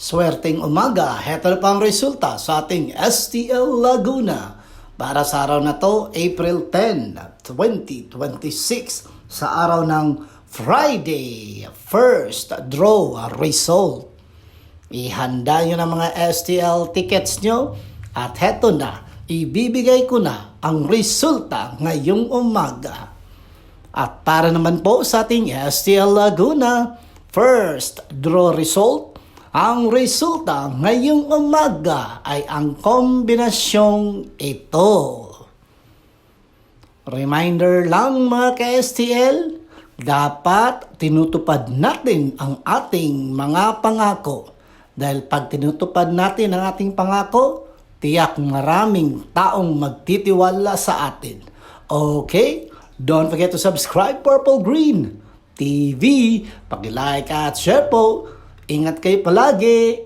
Swerteng umaga, heto na pa ang resulta sa ating STL Laguna para sa araw na to, April 10, 2026, sa araw ng Friday, first draw result. Ihanda nyo na mga STL tickets nyo at heto na, ibibigay ko na ang resulta ngayong umaga. At para naman po sa ating STL Laguna, first draw result, ang resulta ngayong umaga ay ang kombinasyong ito. Reminder lang mga ka-STL, dapat tinutupad natin ang ating mga pangako. Dahil pag tinutupad natin ang ating pangako, tiyak maraming taong magtitiwala sa atin. Okay? Don't forget to subscribe Purple Green TV. Pag-like at share po. Ingat kayo palagi.